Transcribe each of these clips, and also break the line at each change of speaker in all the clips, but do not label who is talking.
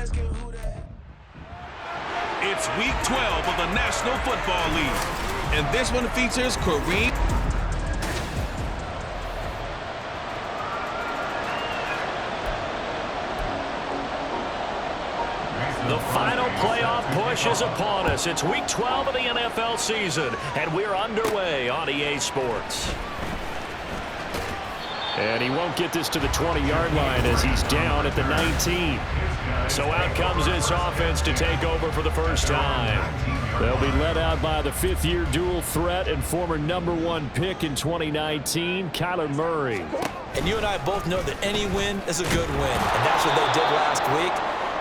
It's week 12 of the National Football League, and this one features Kareem.
The final playoff push is upon us. It's week 12 of the NFL season, and we're underway on EA Sports. And he won't get this to the 20-yard line as he's down at the 19. So out comes this offense to take over for the first time. They'll be led out by the fifth-year dual threat and former #1 pick in 2019, Kyler Murray.
And you and I both know that any win is a good win, and that's what they did last week.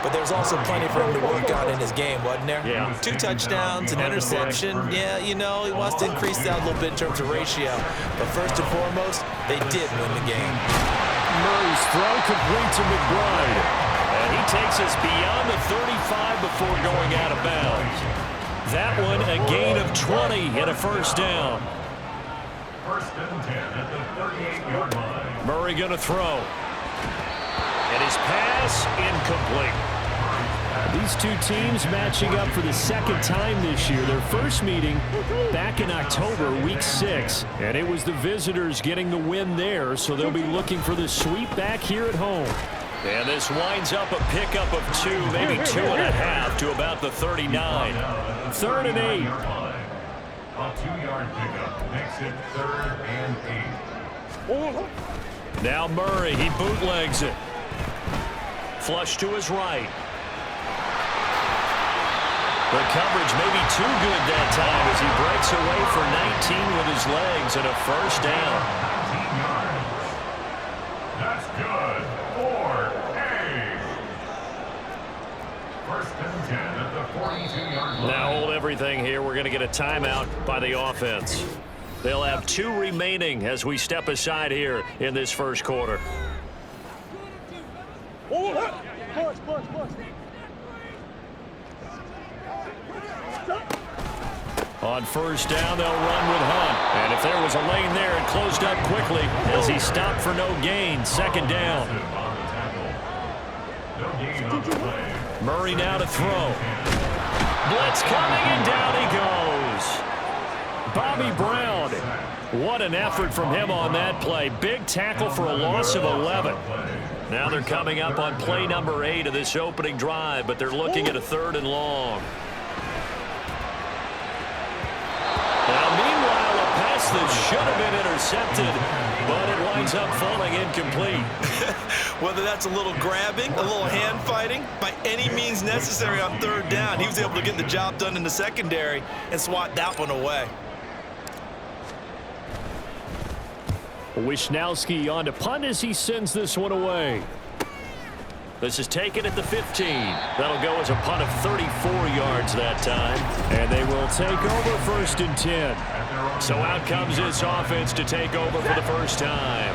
But there's also plenty for him to work on in his game, wasn't there?
Yeah.
2 touchdowns, an interception. Yeah, you know, he wants to increase that a little bit in terms of ratio. But first and foremost, they did win the game.
Murray's throw complete to McBride. And he takes us beyond the 35 before going out of bounds. That one, a gain of 20 and a first down.
First and 10 at the 38-yard line.
Murray going to throw. And his pass incomplete. These two teams matching up for the second time this year. Their first meeting back in October, week 6. And it was the visitors getting the win there, so they'll be looking for the sweep back here at home. And this winds up a pickup of 2, maybe 2.5 to about the 39. 3rd and 8.
A 2-yard pickup makes it 3rd and 8.
Now Murray, he bootlegs it. Flush to his right. The coverage may be too good that time as he breaks away for 19 with his legs and a first down.
19 yards. That's good. 4-8. First and 10 at the 42-yard line.
Now hold everything here. We're going to get a timeout by the offense. They'll have 2 remaining as we step aside here in this first quarter. On first down, they'll run with Hunt. And if there was a lane there, it closed up quickly as he stopped for no gain. Second down. Murray now to throw. Blitz coming, and down he goes. Bobby Brown. What an effort from him on that play. Big tackle for a loss of 11. Now they're coming up on play number 8 of this opening drive, but they're looking at a 3rd and long. Now, meanwhile, a pass that should have been intercepted, but it winds up falling incomplete.
Whether that's a little grabbing, a little hand fighting, by any means necessary on 3rd down, he was able to get the job done in the secondary and swat that one away.
Wisnowski on to punt as he sends this one away. This is taken at the 15. That'll go as a punt of 34 yards that time. And they will take over 1st and 10. So out comes this offense to take over for the first time.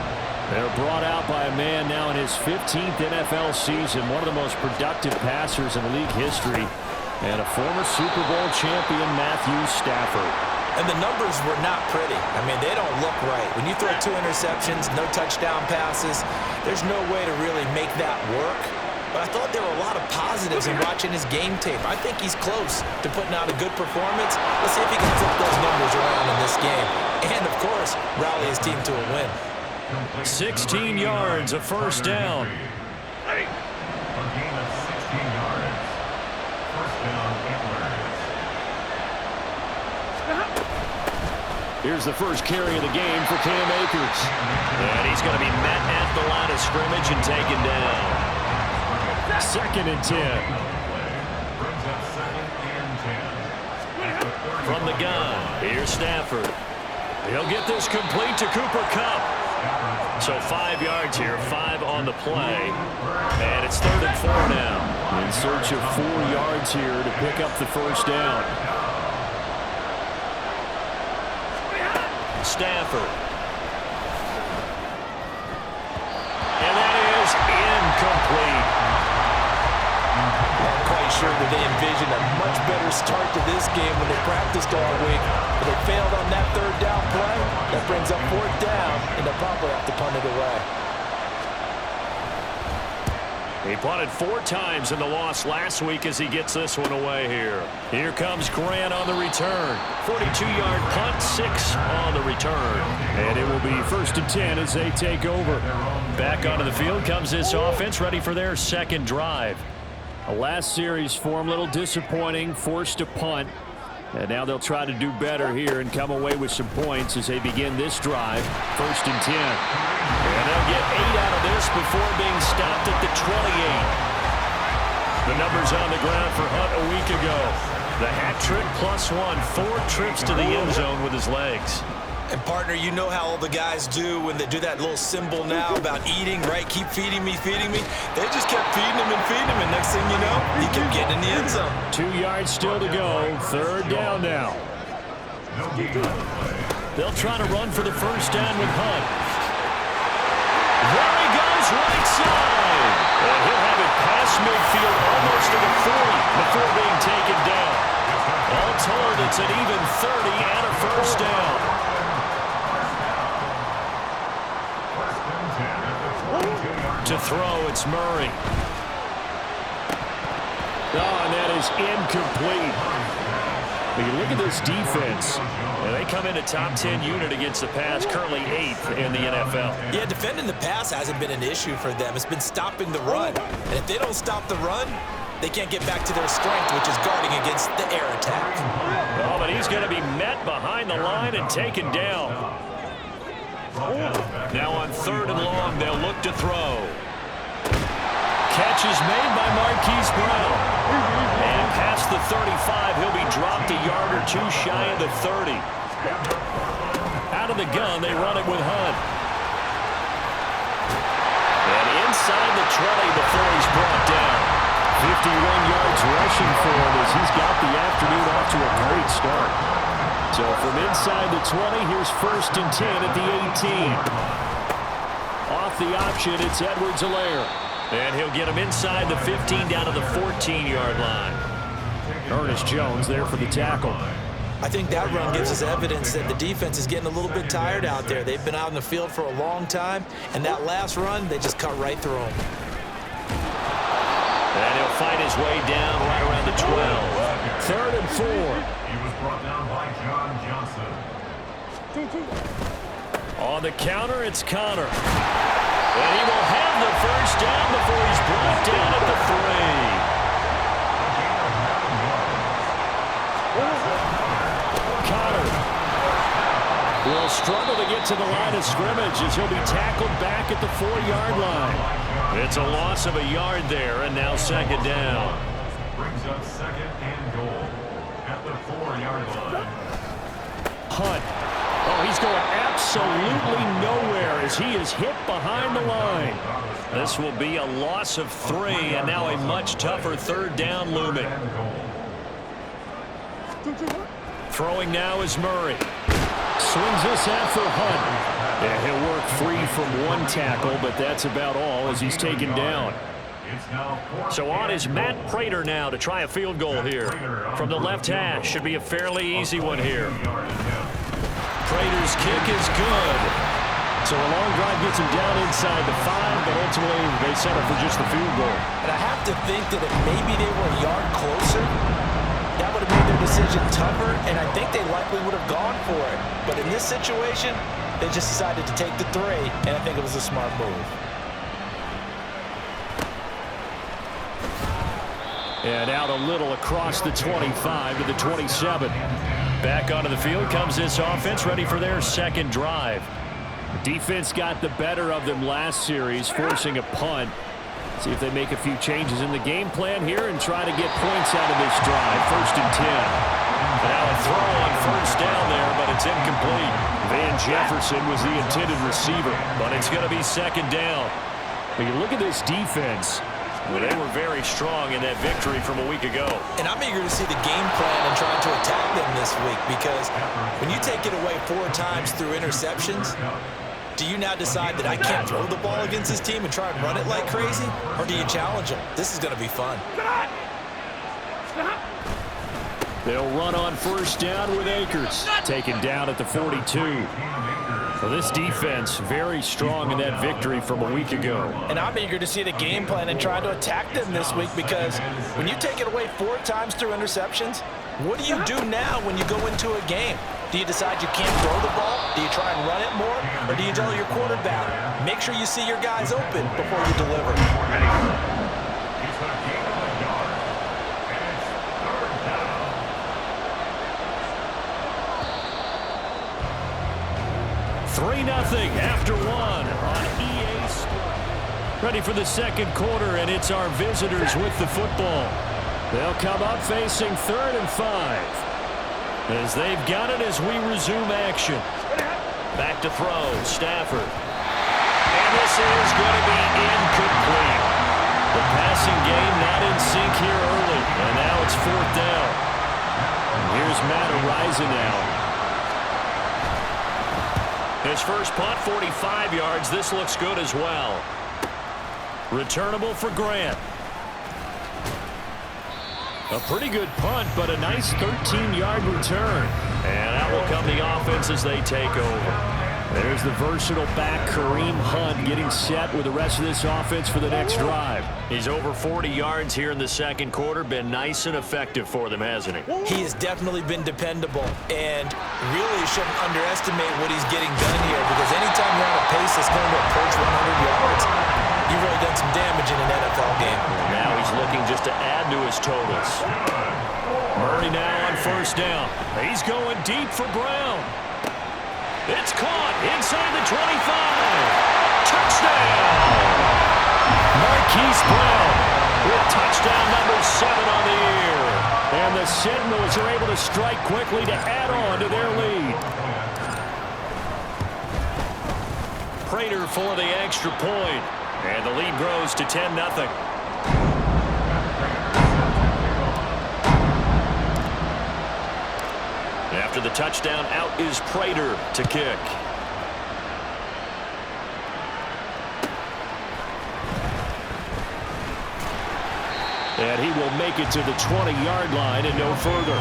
They're brought out by a man now in his 15th NFL season, one of the most productive passers in league history, and a former Super Bowl champion, Matthew Stafford.
And the numbers were not pretty. I mean, they don't look right. When you throw 2 interceptions, no touchdown passes, there's no way to really make that work. But I thought there were a lot of positives in watching his game tape. I think he's close to putting out a good performance. Let's see if he can flip those numbers around in this game. And, of course, rally his team to a win.
16 yards, a first down.
A gain of 16 yards. First down, Antlers.
Here's the first carry of the game for Cam Akers. And he's going to be met at the line of scrimmage and taken down. 2nd and 10. From the gun, here's Stafford. He'll get this complete to Cooper Kupp. So 5 yards here, 5 on the play. And it's 3rd and 4 now. In search of 4 yards here to pick up the first down. Stafford. And that is incomplete.
I'm quite sure that they envisioned a much better start to this game when they practiced all week. But they failed on that 3rd down play. That brings up 4th down, and they'll probably have to punt it away.
He punted 4 times in the loss last week as he gets this one away here. Here comes Grant on the return. 42-yard punt, 6 on the return. And it will be 1st and 10 as they take over. Back onto the field comes this offense, ready for their second drive. A last series for him, a little disappointing, forced a punt. And now they'll try to do better here and come away with some points as they begin this drive. 1st and 10. And they'll get 8 out of this before being stopped at the 28. The numbers on the ground for Hunt a week ago. The hat trick +1, 4 trips to the end zone with his legs.
And, partner, you know how all the guys do when they do that little symbol now about eating, right? Keep feeding me, feeding me. They just kept feeding him, and next thing you know, he kept getting in the end zone.
2 yards still to go. 3rd down now. They'll try to run for the 1st down with Hunt. There he goes, right side. And he'll have it past midfield almost to the 40 before being taken down. All told, it's an even 30 and a 1st down. To throw, it's Murray. Oh, and that is incomplete. But you look at this defense, and they come in a top 10 unit against the pass, currently 8th in the NFL.
Yeah, defending the pass hasn't been an issue for them. It's been stopping the run. And if they don't stop the run, they can't get back to their strength, which is guarding against the air attack.
Oh, but he's going to be met behind the line and taken down. Now on 3rd and long, they'll look to throw. Catch is made by Marquise Brown. And past the 35, he'll be dropped a yard or 2 shy of the 30. Out of the gun, they run it with Hunt. And inside the 20 before he's brought down. 51 yards rushing for him as he's got the afternoon off to a great start. So from inside the 20, here's 1st and 10 at the 18. Off the option, it's Edwards-Helaire. And he'll get him inside the 15 down to the 14-yard line. Ernest Jones there for the tackle.
I think that run gives us evidence that the defense is getting a little bit tired out there. They've been out in the field for a long time, and that last run, they just cut right through him.
And he'll fight his way down right around the 12. 3rd and 4.
He was brought down by John Johnson.
On the counter, it's Connor. And he will have the 1st down before he's brought down at the 3. Connor will struggle to get to the line of scrimmage as he'll be tackled back at the 4-yard line. It's a loss of a yard there, and now 2nd down.
Brings up 2nd and goal at the 4-yard line.
Hunt. Oh, he's going absolutely nowhere as he is hit behind the line. This will be a loss of 3, and now a much tougher 3rd down looming. Throwing now is Murray. Swings this out for Hunt. Yeah, he'll work free from 1 tackle, but that's about all as he's taken down. So on is Matt Prater now to try a field goal here. From the left hash, should be a fairly easy one here. Prater's kick is good. So a long drive gets him down inside the 5, but ultimately they settle for just the field goal.
And I have to think that if maybe they were a yard closer, that would have made their decision tougher, and I think they likely would have gone for it. But in this situation, they just decided to take the 3, and I think it was a smart move.
And out a little across the 25 to the 27. Back onto the field comes this offense, ready for their 2nd drive. Defense got the better of them last series, forcing a punt. See if they make a few changes in the game plan here and try to get points out of this drive. 1st and 10. Now a throw on 1st down there, but it's incomplete. Van Jefferson was the intended receiver, but it's going to be 2nd down. But you look at this defense. Well, they were very strong in that victory from a week ago.
And I'm eager to see the game plan and trying to attack them this week, because when you take it away 4 times through interceptions, do you now decide that I can't throw the ball against this team and try and run it like crazy? Or do you challenge them? This is going to be fun.
They'll run on 1st down with Akers. Taken down at the 42. Well, this defense very strong in that victory from a week ago.
And I'm eager to see the game plan and try to attack them this week, because when you take it away 4 times through interceptions, what do you do now when you go into a game? Do you decide you can't throw the ball? Do you try and run it more? Or do you tell your quarterback, make sure you see your guys open before you deliver?
He's going to gain 1 yard. And it's 3rd down.
3-0 after 1 on EA Sports. Ready for the second quarter, and it's our visitors with the football. They'll come up facing 3rd and 5. As they've got it as we resume action. Back to throw, Stafford. And this is going to be incomplete. The passing game not in sync here early, and now it's 4th down. And here's Matt Araiza now. His first punt, 45 yards. This looks good as well. Returnable for Grant. A pretty good punt, but a nice 13-yard return. And out will come the offense as they take over. There's the versatile back, Kareem Hunt, getting set with the rest of this offense for the next drive. He's over 40 yards here in the second quarter. Been nice and effective for them, hasn't he?
He has definitely been dependable, and really shouldn't underestimate what he's getting done here, because anytime you're on a pace that's going to approach 100 yards, you've really done some damage in an NFL game.
Now he's looking just to add to his totals. Murray now on 1st down. He's going deep for Brown. It's caught inside the 25. Touchdown! Marquise Brown with touchdown number 7 on the year. And the Sentinels are able to strike quickly to add on to their lead. Prater for the extra point. And the lead grows to 10-0. After the touchdown, out is Prater to kick. And he will make it to the 20-yard line and no further.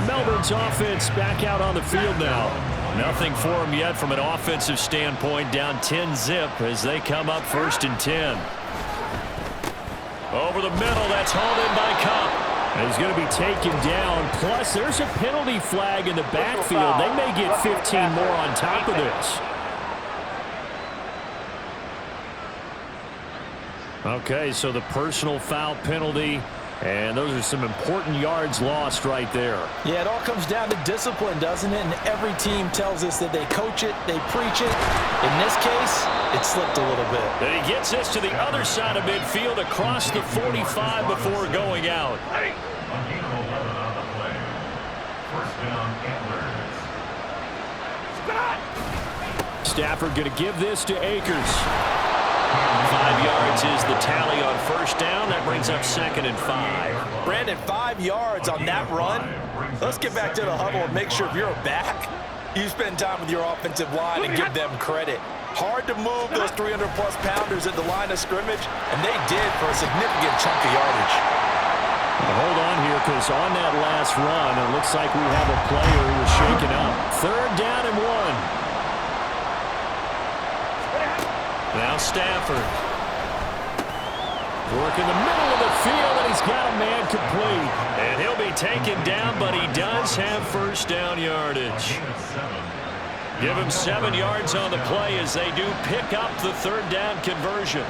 Melbourne's offense back out on the field now. Nothing for him yet from an offensive standpoint, down 10-zip as they come up 1st and 10. Over the middle, that's hauled in by Cup. And he's going to be taken down. Plus, there's a penalty flag in the backfield. They may get 15 more on top of this. Okay, so the personal foul penalty, and those are some important yards lost right there.
Yeah, it all comes down to discipline, doesn't it? And every team tells us that they coach it, they preach it. In this case, it slipped a little bit.
And he gets us to the other side of midfield across the 45 before going out. Stafford going to give this to Akers. 5 yards is the tally on 1st down. That brings up 2nd and 5.
Brandon, 5 yards on that run. Let's get back to the huddle and make sure if you're a back, you spend time with your offensive line and give them credit. Hard to move those 300-plus pounders at the line of scrimmage, and they did for a significant chunk of yardage.
Now hold on here, because on that last run, it looks like we have a player who was shaken up. 3rd down and 1. Now Stafford. Work in the middle of the field, and he's got a man complete. And he'll be taken down, but he does have 1st down yardage. Give him 7 yards on the play as they do pick up the 3rd down conversion.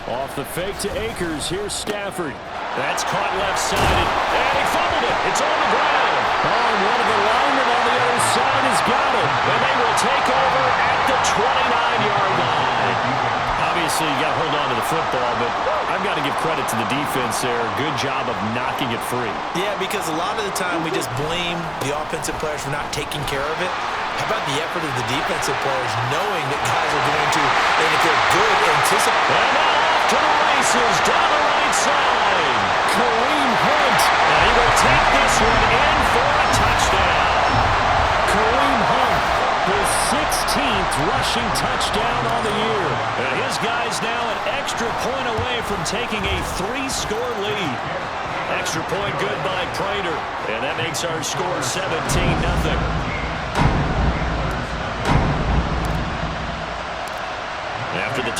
Off the fake to Akers. Here's Stafford. That's caught left-sided. And he fumbled it. It's on the ground. Oh, and one of the linemen on the other side has got it. And they will take over at the 29-yard line. Obviously, you got to hold on to the football, but I've got to give credit to the defense there. Good job of knocking it free.
Yeah, because a lot of the time we just blame the offensive players for not taking care of it. How about the effort of the defensive players knowing that guys are going to, and if they're good, anticipate.
And now off to the races down the right side. Kareem Hunt. And he will take this one in for a touchdown. Kareem Hunt, his 16th rushing touchdown on the year. And his guys now an extra point away from taking a 3-score lead. Extra point good by Prater. And that makes our score 17-0.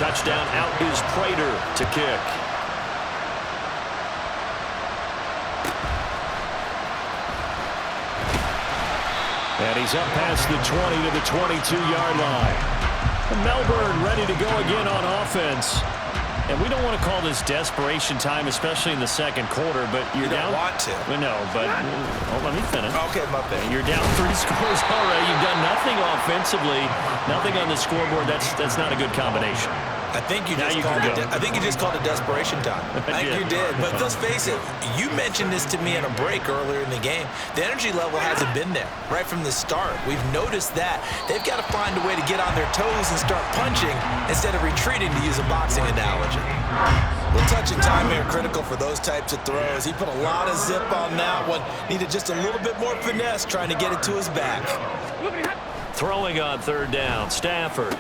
touchdown. Out is Prater to kick. And he's up past the 20 to the 22-yard line. Melbourne ready to go again on offense. And we don't want to call this desperation time, especially in the second quarter, but you're down.
You don't want to.
We know, but let me finish.
Okay, my bad.
You're down 3 scores already. You've done nothing offensively, nothing on the scoreboard. That's not a good combination.
I think you just called it desperation time. I think you did. But let's face it, you mentioned this to me in a break earlier in the game. The energy level hasn't been there right from the start. We've noticed that. They've got to find a way to get on their toes and start punching instead of retreating, to use a boxing analogy. Well, touch and time here critical for those types of throws. He put a lot of zip on that one. Needed just a little bit more finesse trying to get it to his back.
Throwing on third down, Stafford.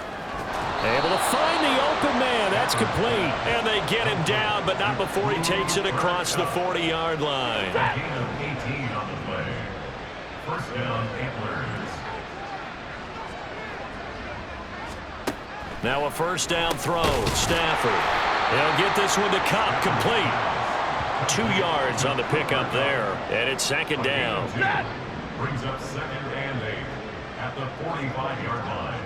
Able to find the open man. That's complete. And they get him down, but not before he takes it across the 40-yard line.
Gain of 18 on the play. First down, Antlers.
Now a first down throw. Stafford. He'll get this one to Cobb, complete. 2 yards on the pickup there. And it's second down.
Brings up second and 8 at the 45-yard line.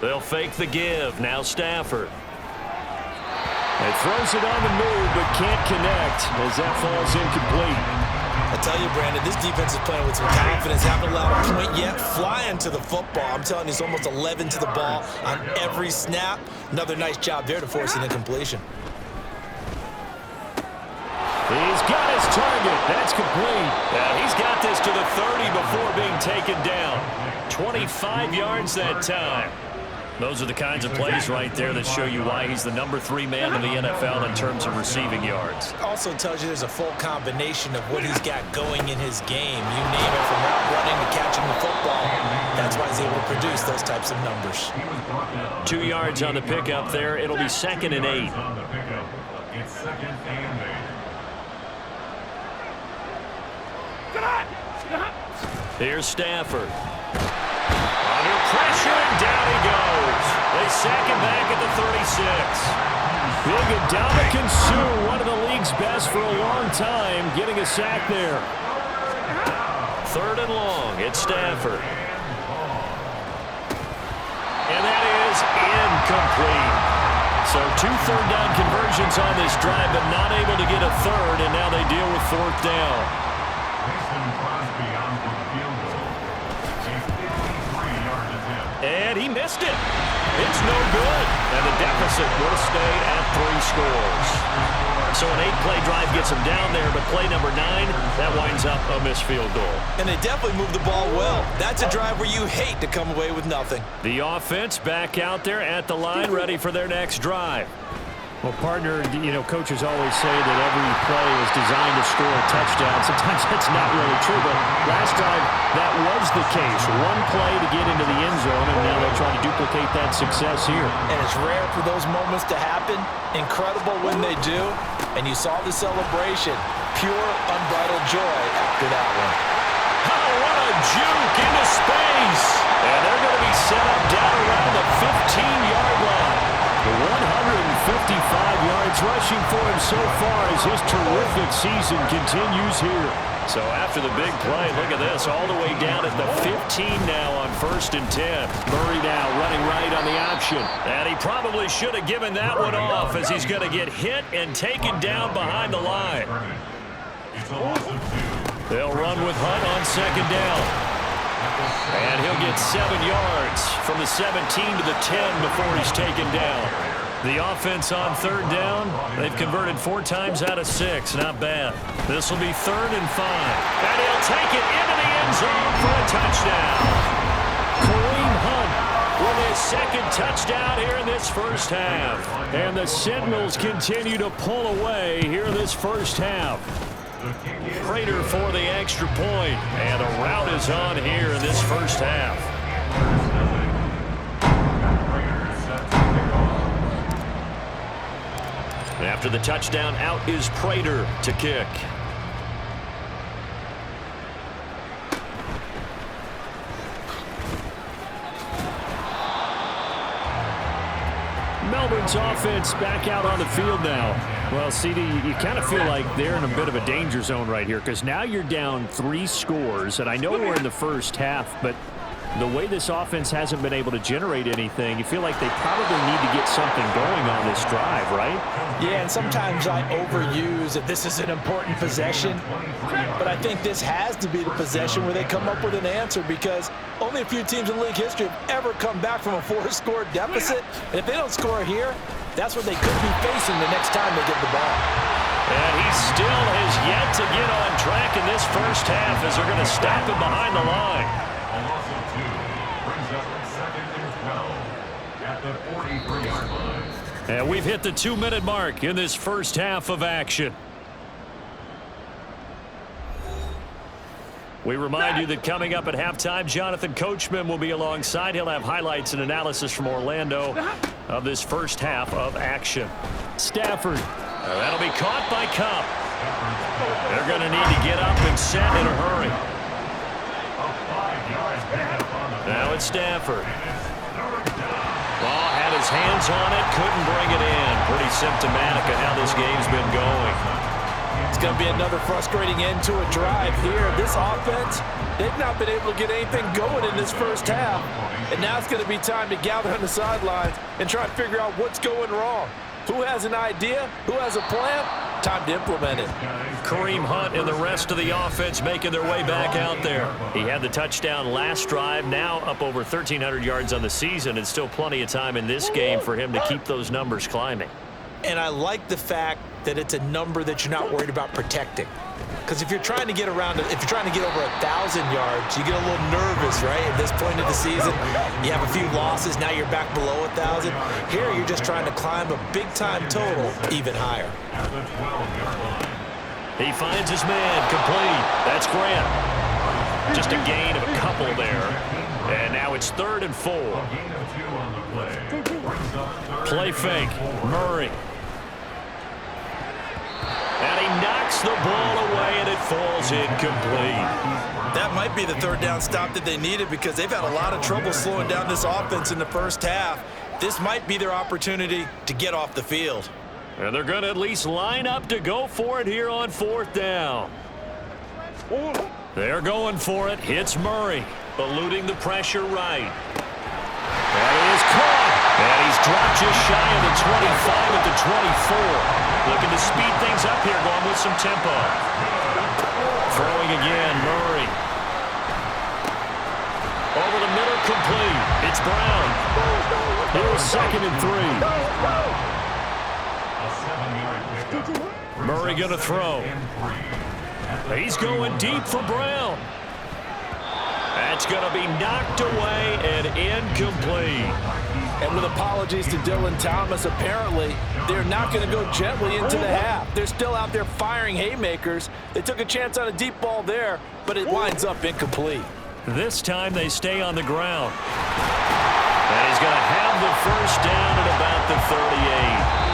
They'll fake the give. Now Stafford. He throws it on the move, but can't connect as that falls incomplete.
I tell you, Brandon, this defense is playing with some confidence. Haven't allowed a point yet. Flying to the football. I'm telling you, it's almost 11 to the ball on every snap. Another nice job there to force an incompletion.
He's got his target. That's complete. He's got this to the 30 before being taken down. 25 yards that time. Those are the kinds of plays right there that show you why he's the number 3 man in the NFL in terms of receiving yards.
Also tells you there's a full combination of what he's got going in his game. You name it, from route running to catching the football. That's why he's able to produce those types of numbers.
2 yards on the pickup there. It'll be second and 8.
It's second and 8.
Here's Stafford. Under pressure, and down he goes. They sack him back at the 36. Big Ndamukong Suh, one of the league's best for a long time, getting a sack there. Third and long, it's Stafford. And that is incomplete. So 2 third-down conversions on this drive, but not able to get a third, and now they deal with fourth down. And he missed it. It's no good. And the deficit will stay at 3 scores. So an 8-play drive gets him down there, but play number 9, that winds up a missed field goal.
And they definitely moved the ball well. That's a drive where you hate to come away with nothing.
The offense back out there at the line, ready for their next drive. Well, partner, coaches always say that every play is designed to score a touchdown. Sometimes that's not really true, but last drive, that was the case. 1 play to get into the end zone, and now they're trying to duplicate that success here.
And it's rare for those moments to happen. Incredible when they do. And you saw the celebration. Pure, unbridled joy after that one.
Oh, what a juke into space. And they're going to be set up down around the 15-yard line. 155 yards rushing for him so far as his terrific season continues here. So after the big play, look at this, all the way down at the 15 now on 1st and 10. Murray now running right on the option. And he probably should have given that one off as he's going to get hit and taken down behind the line. They'll run with Hunt on second down. And he'll get 7 yards from the 17 to the 10 before he's taken down. The offense on third down, they've converted 4 times out of 6. Not bad. This will be 3rd and 5. And he'll take it into the end zone for a touchdown. Kareem Hunt with his 2nd touchdown here in this first half. And the Sentinels continue to pull away here in this first half. Prater for the extra point, and a rout is on here in this first half. After the touchdown, out is Prater to kick. Patriots offense back out on the field now. Well, CD, you kind of feel like they're in a bit of a danger zone right here because now you're down 3 scores, and I know we're in the first half, but the way this offense hasn't been able to generate anything, you feel like they probably need to get something going on this drive, right?
Yeah, and sometimes I overuse that this is an important possession, but I think this has to be the possession where they come up with an answer because only a few teams in league history have ever come back from a 4-score deficit, and if they don't score here, that's what they could be facing the next time they get the ball.
And he still has yet to get on track in this first half as they're going to stop him behind the line. And we've hit the 2-minute mark in this first half of action. We remind you that coming up at halftime, Jonathan Coachman will be alongside. He'll have highlights and analysis from Orlando of this first half of action. Stafford. That'll be caught by Cup. They're going to need to get up and set in a hurry. Now it's Stafford. Ball had his hands on it, couldn't bring it in. Pretty symptomatic of how this game's been going.
It's going to be another frustrating end to a drive here. This offense, they've not been able to get anything going in this first half. And now it's going to be time to gather on the sidelines and try to figure out what's going wrong. Who has an idea? Who has a plan? Time to implement it.
Kareem Hunt and the rest of the offense making their way back out there. He had the touchdown last drive, now up over 1,300 yards on the season, and still plenty of time in this game for him to keep those numbers climbing.
And I like the fact that it's a number that you're not worried about protecting. Because if you're trying to get around, if you're trying to get over 1,000 yards, you get a little nervous, right? At this point of the season, you have a few losses. Now you're back below 1,000. Here, you're just trying to climb a big-time total even higher.
He finds his man, complete. That's Grant. Just a gain of a couple there. And now it's 3rd and 4. Play fake. Murray. And he knocks the ball away, and it falls incomplete.
That might be the 3rd down stop that they needed because they've had a lot of trouble slowing down this offense in the first half. This might be their opportunity to get off the field.
And they're going to at least line up to go for it here on 4th down. They're going for it. Hits Murray, eluding the pressure right. That is caught. And he's dropped just shy of the 25 at the 24. Looking to speed things up here, going with some tempo. Throwing again, Murray. Over the middle, complete. It's Brown. Here's 2nd and 3. Murray going to throw. He's going deep for Brown. That's going to be knocked away and incomplete.
And with apologies to Dylan Thomas, apparently they're not going to go gently into the half. They're still out there firing haymakers. They took a chance on a deep ball there, but it winds up incomplete.
This time they stay on the ground. And he's going to have the first down at about the 38.